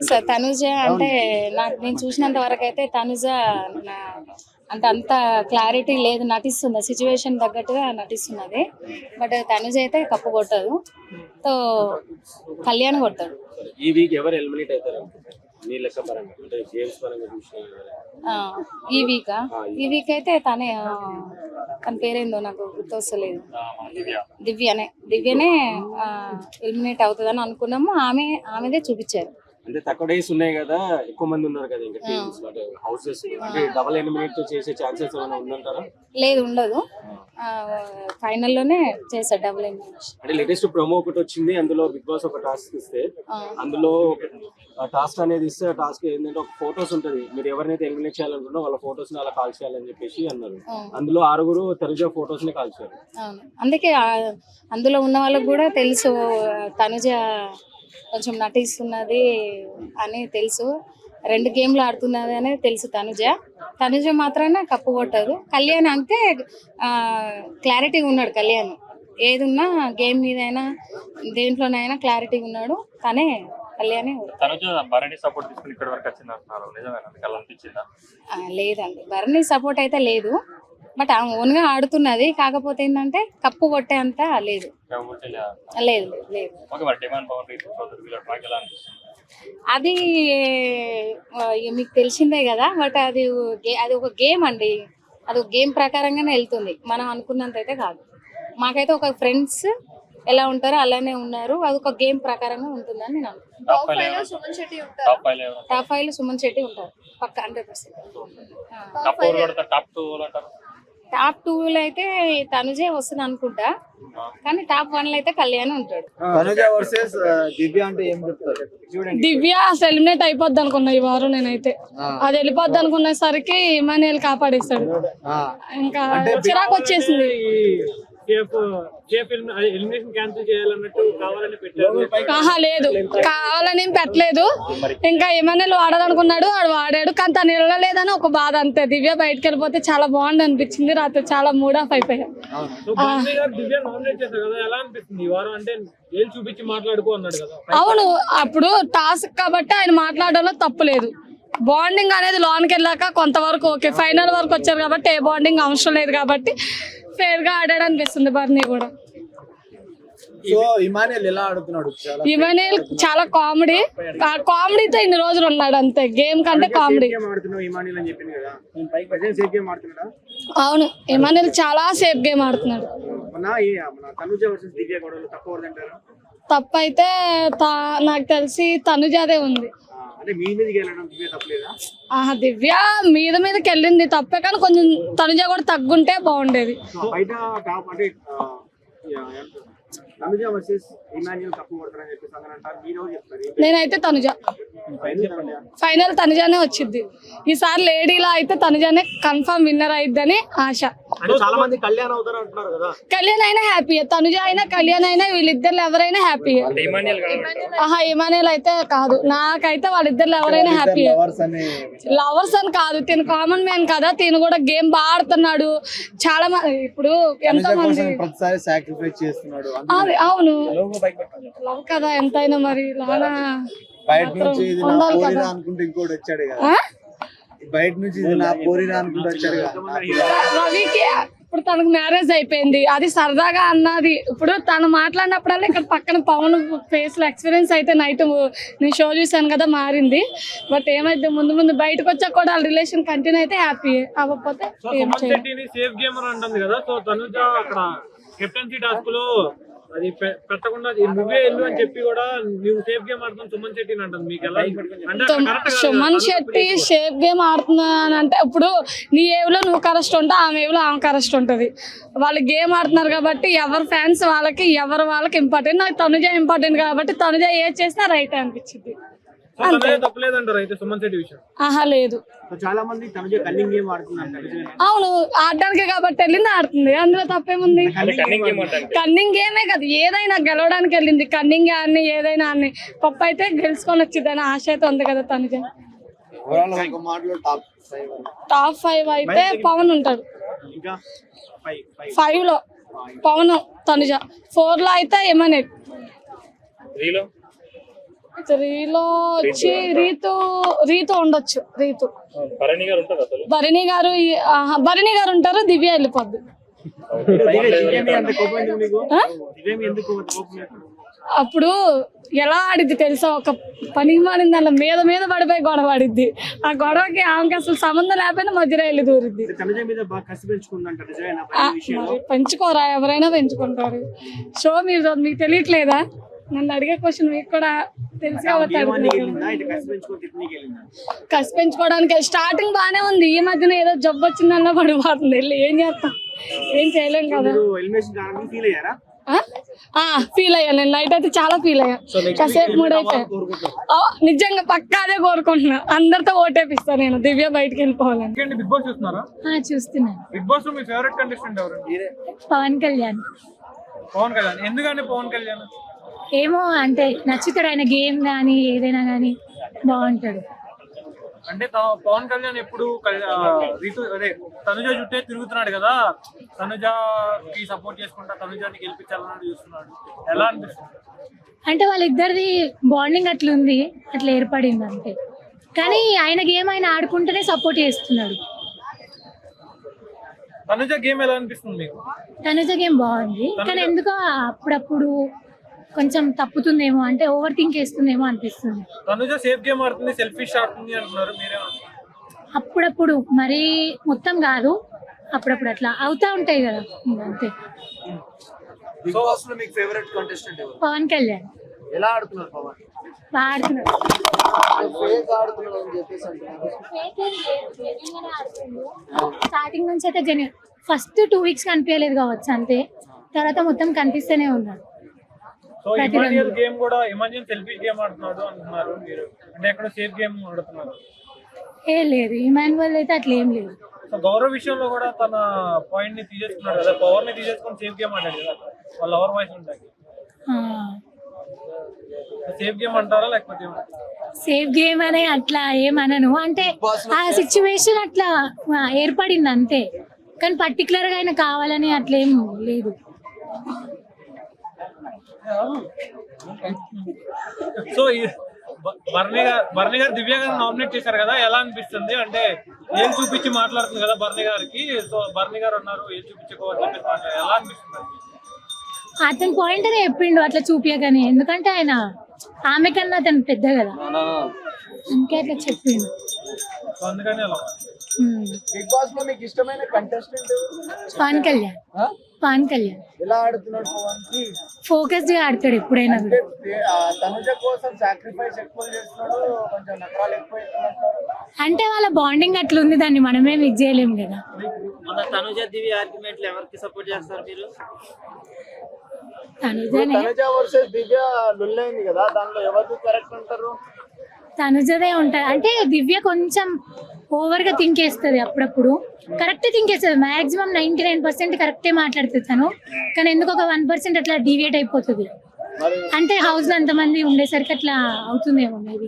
Sir Tanuja అంటే నేను చూసినంత వరకు అయితే తనుజ అంటే అంత క్లారిటీ లేదు, నటిస్తుంది సిచ్యువేషన్ తగ్గట్టుగా నటిస్తున్నది. బట్ తనుజ అయితే కప్పు కొట్టదు, సో కళ్యాణ్ కొడతాడు. ఈ వీక్ ఎవరు ఎలిమినేట్ అవుతారు మీ లెక్క పరంగా, అంటే గేమ్స్ పరంగా చూసినా? ఈ వీక్ అయితే తన పేరేందో నాకు గుర్తొస్తలేదు. దివ్యనే ఎలిమినేట్ అవుతుందని అనుకున్నాము. ఆమెదే చూపించారు. అంటే తక్కువ డేస్ ఉన్నాయి కదా, ఎక్కువ మంది ఉన్నారు కదా ఇంకా టీమ్స్, అంటే హౌసెస్, అంటే డబుల్ ఎలిమినేట్ చేసే ఛాన్సెస్ ఏమైనా ఉందంటారా? లేదు, ఉండదు. ఫైనల్లోనే చేశారు డబుల్ ఎలిమినేషన్. అంటే లేటెస్ట్ ప్రోమో ఒకటి వచ్చింది, అందులో బిగ్ బాస్ ఒక టాస్క్ ఇస్తే, అందులో టాస్క్ అనేది ఇస్తే ఆ టాస్క్ ఏంటంటే ఒక ఫొటోస్ ఉంటది, మీరు ఎవరినైతే ఎలిమినేట్ చేయాలనుకుంటున్నా వాళ్ళ ఫొటోస్ ని అలా కాల్ చేయాలని చెప్పేసి అన్నారు. అందులో 6 తనుజ ఫొటోస్ ని కాల్చారు. అందుకే అందులో ఉన్న వాళ్ళకి కూడా తెలుసు తనుజ కొంచెం నటిస్తున్నది అని తెలుసు, 2 గేమ్లు ఆడుతున్నది అని తెలుసు. తనుజ మాత్రాన కప్పు కొట్టదు. కళ్యాణ్ అంటే క్లారిటీగా ఉన్నాడు. కళ్యాణ్ ఏదున్నా గేమ్ మీదైనా దేంట్లోనైనా క్లారిటీగా ఉన్నాడు. తనే కళ్యాణ్. లేదండి, భరణి సపోర్ట్ అయితే లేదు, బట్ ఆమె ఓన్గా ఆడుతున్నది. కాకపోతే ఏంటంటే కప్పు కొట్టే అంత లేదు. అది మీకు తెలిసిందే కదా. బట్ అది ఒక గేమ్ అండి, అది ఒక గేమ్ ప్రకారంగానే వెళ్తుంది. మనం అనుకున్నంత అయితే కాదు. మాకైతే ఒక ఫ్రెండ్స్ ఎలా ఉంటారో అలానే ఉన్నారు. అది ఒక గేమ్ ప్రకారంగా ఉంటుందని నేను అనుకుంటున్నాను. టాప్ 5 లో సుమన్ శెట్టి ఉంటారు పక్క 100%. టాప్ 2 లో అయితే తనుజే వస్తుంది అనుకుంటా, కానీ టాప్ 1 లో అయితే కళ్యాణ్ ఉంటాడు. దివ్య అసలు ఎలిమినేట్ అయిపోద్ది అనుకున్నా ఈ వారం. నేనైతే అది వెళ్ళిపోద్ది అనుకునేసరికి ఇమానుయల్ కాపాడేస్తాడు. ఇంకా చిరాకు వచ్చేసింది. లేదు, కావాలని పెట్టలేదు. ఇంకా ఇమానుయల్ వాడాలనుకున్నాడు, వాడు వాడాడు, కానీ తను వెళ్ళలేదని ఒక బాధ అంతే. దివ్య బయటకు వెళ్ళిపోతే చాలా బాగుంది అనిపించింది. రాత్రి చాలా మూడ్ ఆఫ్ అయిపోయా. అవును, అప్పుడు టాస్క్ కాబట్టి ఆయన మాట్లాడడంలో తప్పు లేదు. బాండింగ్ అనేది లోనికి వెళ్ళాక కొంతవరకు ఓకే, ఫైనల్ వరకు వచ్చారు కాబట్టి ఏ బాండింగ్ అవసరం లేదు కాబట్టి ఫేర్ గా ఆడాడు అనిపిస్తుంది బర్నీ కూడా. ఇమానుయల్ చాలా కామెడీతో ఇన్ని రోజులు ఉన్నాడు అంతే, గేమ్ కంటే కామెడీ. అవును, ఇమానుయల్ చాలా సేఫ్ గేమ్ ఆడుతున్నాడు. తప్పైతే నాకు తెలిసి తనుజాదే ఉంది. దివ్య మీదకి వెళ్ళింది తప్పే, కానీ కొంచెం తనుజ కూడా తగ్గుంటే బాగుండేది. నేనైతే తనుజ ఫైనల్ తనుజానే వచ్చింది ఈసారి. లేడీలో అయితే తనుజానే కన్ఫర్మ్ విన్నర్ అయిద్దని ఆశ. కళ్యాణ్ అయినా హ్యాపీ, తనుజ అయినా కళ్యాణ్ అయినా వీళ్ళిద్దరు ఎవరైనా హ్యాపీ. ఇమానుయల్ అయితే కాదు, నాకైతే వాళ్ళిద్దరు ఎవరైనా హ్యాపీ. లవర్స్ అని కాదు, తిను కామన్ మ్యాన్ కదా, తిను కూడా గేమ్ బాగా ఆడుతున్నాడు. చాలా మంది ఇప్పుడు ఎంతో మంది అవును లవ్ కదా ఎంతైనా, మరి రవికి ఇప్పుడు తనకు మ్యారేజ్ అయిపోయింది, అది సరదాగా అన్నది. ఇప్పుడు తను మాట్లాడినప్పుడల్లా ఇక్కడ పక్కన పవన్ ఫేస్ లో ఎక్స్పీరియన్స్ అయితే నైట్ నేను షో చూసాను కదా మారింది. బట్ ఏమైతే ముందు ముందు బయటకు వచ్చా కూడా వాళ్ళ రిలేషన్ కంటిన్యూ అయితే హ్యాపీ, అవ్వకపోతే అది పెట్టకుండా నువ్వే వెళ్ళు అని చెప్పి కూడా నువ్వు సేఫ్ గేమ్ ఆడుతున్నావు సుమన్ శెట్టి అంటుంది. మీకు ఎలా సుమన్ శెట్టి సేఫ్ గేమ్ ఆడుతున్నాను అంటే, ఇప్పుడు నీ ఏవ్లో నువ్వు కరెస్ట్ ఉంటావు, ఆమె ఏవ్లో ఆమె కరెస్ట్ ఉంటుంది. వాళ్ళు గేమ్ ఆడుతున్నారు కాబట్టి ఎవరి ఫ్యాన్స్ వాళ్ళకి ఇంపార్టెంట్. నాకు తనుజ ఇంపార్టెంట్ కాబట్టి తనుజ ఏది చేసినా రైట్ అనిపించింది. లేదు, అవును ఆడడానికి కాబట్టి వెళ్ళింది, ఆడుతుంది, అందులో తప్పేముంది. కన్నింగ్ గేమే కదా, ఏదైనా గెలవడానికి వెళ్ళింది. కన్నింగ్ ఆడిని ఏదైనా ఆడిని పప్పు అయితే గెలుచుకొని వచ్చిందని ఆశ అయితే ఉంది కదా తనుజ. టాప్ 5 అయితే పవన్ ఉంటాడు, 5 లో పవన్ తనుజ, 4 లో అయితే ఇమానుయల్, త్రీలో వచ్చి రీతు ఉండొచ్చు. రీతు భరణి గారు ఉంటారు అసలు. భరణి గారు ఉంటారు. దివ్య వెళ్ళిపోద్ది. అప్పుడు ఎలా ఆడిద్ది తెలుసా, ఒక పనికి మారింది అలా మీద పడిపోయి గొడవ ఆడిద్ది. ఆ గొడవకి ఆమెకి అసలు సంబంధం లేకపోయినా మధ్యలో వెళ్ళి దూరిద్ది. మరి పెంచుకోరా, ఎవరైనా పెంచుకుంటారు. సో మీకు తెలియట్లేదా? నన్ను అడిగే క్వశ్చన్ మీకు కూడా తెలుసు కాబట్టి కసి పెంచుకోవడానికి స్టార్టింగ్ బాగానే ఉంది. ఈ మధ్యన ఏదో జబ్బు వచ్చిందన్నా పడిపోతుంది. వెళ్ళి ఏం చేస్తాం, ఏం చేయలేం కదా. ఫీల్ అయ్యా నేను. నైట్ అయితే చాలా ఫీల్ అయ్యా. కాసేపు మూడైతే నిజంగా పక్కా అదే కోరుకుంటున్నా. అందరితో ఓటేపిస్తాను నేను, దివ్య బయటకు వెళ్ళిపోవాలని. బిగ్ బాస్ చూస్తున్నారా? చూస్తున్నాను. బిగ్ బాస్ లో మీ ఫేవరెట్ కంటెస్టెంట్ ఎవరు? పవన్ కళ్యాణ్. పవన్ కళ్యాణ్. ఎందుకంటే పవన్ కళ్యాణ్ ఏమో అంటే నచ్చుతాడు. ఆయన గేమ్ కానీ ఏదైనా కానీ బాగుంటాడు. అంటే పవన్ కళ్యాణ్ ఎప్పుడు తనుజ చుట్టే తిరుగుతున్నాడు కదా, తనుజకి సపోర్ట్ చేసుకుంటా తనుజాని గెలిపించాలని చూస్తున్నాడు. ఎలా అనిపిస్తుంది? అంటే వాళ్ళిద్దరిది బాండింగ్ అట్లుంది, అట్లా ఏర్పడింది అంతే. కానీ ఆయన గేమ్ ఆయన ఆడుకుంటూనే సపోర్ట్ చేస్తున్నాడు. తనుజ గేమ్ ఎలా అనిపిస్తుంది మీకు? తనుజ గేమ్ బాగుంది, కానీ ఎందుకో అప్పుడప్పుడు కొంచెం తప్పుతుందేమో, అంటే ఓవర్ థింక్ చేస్తుందేమో అనిపిస్తుంది. తనుజ సేఫ్ గేమ్ ఆడుతుంది, సెల్ఫిష్ ఆడుతుంది అంటున్నారు, మీరేమంటారు? అప్పుడప్పుడు, మరీ మొత్తం కాదు, అప్పుడప్పుడు అట్లా అవుతా ఉంటాయి కదా, అంతే. బిగ్ బాస్ లో మీకు ఫేవరెట్ కంటెస్టెంట్ ఎవరు? పవన్ కళ్యాణ్. ఎలా ఆడుతున్నారు పవన్? బాగా ఆడుతున్నాడు. స్టార్టింగ్ నుంచి అయితే ఫస్ట్ 2 వీక్స్ కనిపించలేదు కావచ్చు అంతే, తర్వాత మొత్తం కనిపిస్తూనే ఉన్నాడు. సో ఇమాన్యుయల్ గేమ్ కూడా ఇమాన్యుయల్ సెల్ఫిష్ గేమ్ ఆడుతున్నాడు అంటున్నారు మీరు, అంటే ఎక్కడ సేఫ్ గేమ్ ఆడుతున్నారు? లేదు, ఇమాన్యుయల్ అయితే అట్లా ఏం లేదు. సో గౌరవ్ విషయంలో కూడా తన పాయింట్ ని తీసేసుకున్నాడు కదా, పవర్ ని తీసేసుకొని సేఫ్ గేమ్ ఆడాడు కదా, వాళ్ళ ఎవర్ వాయిస్ ఉంటాయి. సేఫ్ గేమ్ అంటారా లేకపోతే? సేఫ్ గేమ్ అనే అట్లా ఏమనను, అంటే ఆ సిచ్యువేషన్ అట్లా ఏర్పడింది అంతే, కానీ పర్టికులర్ గా ఆయన కావాలని అట్లా ఏం లేదు. సో భరణి గారు దివ్య గారిని నామినేట్ చేశారు కదా, ఎలా అనిపిస్తుంది? అంటే ఏం చూపించి మాట్లాడుతుంది కదా భరణి గారికి, సో భరణి గారు ఉన్నారు ఏం చూపించుకోవాలి, ఎలా అనిపిస్తుంది? అతని పాయింట్ అనే చెప్పిండు అట్లా చూపించగానే, ఎందుకంటే ఆయన ఆమె కన్నా అతను పెద్ద కదా, అందుకే అట్లా చెప్పిండు. అందుకని అలా. బిగ్ బాస్ లో మీకు ఇష్టమైన కంటెస్టెంట్? పవన్ కళ్యాణ్. పవన్ కళ్యాణ్ ఎలా ఆడుతున్నాడు? పవన్ కి ఫోకస్ గా ఆడతాడు ఎప్పుడైనా. తనుజ కోసం సాక్రిఫైస్ ఎక్కువ చేస్తున్నాడు, కొంచెం నకరాలు ఎక్కువ. అంటే వాళ్ళ బాండింగ్ అట్లా ఉంది, దాన్ని మనమే మిస్ చేయలేము కదా. మన తనుజ దివ్య ఆర్గ్యుమెంట్లు ఎవరికి సపోర్ట్ చేస్తారు మీరు? తనుజ వర్సెస్ దివ్య లుల్లైంది కదా, దాంట్లో ఎవరు కరెక్ట్ అంటారు? తనుజదే ఉంటారు. అంటే దివ్య కొంచెం ఓవర్ గా థింక్ చేస్తుంది, అప్పుడప్పుడు కరెక్ట్ థింక్ చేస్తుంది. మాక్సిమం 99% కరెక్టే మాట్లాడుతుంది తను, కానీ ఎందుకు ఒక 1% అట్లా డీవియేట్ అయిపోతుంది. అంటే హౌస్ లో అంతమంది ఉండేసరికి అట్లా అవుతుందేమో మేబీ.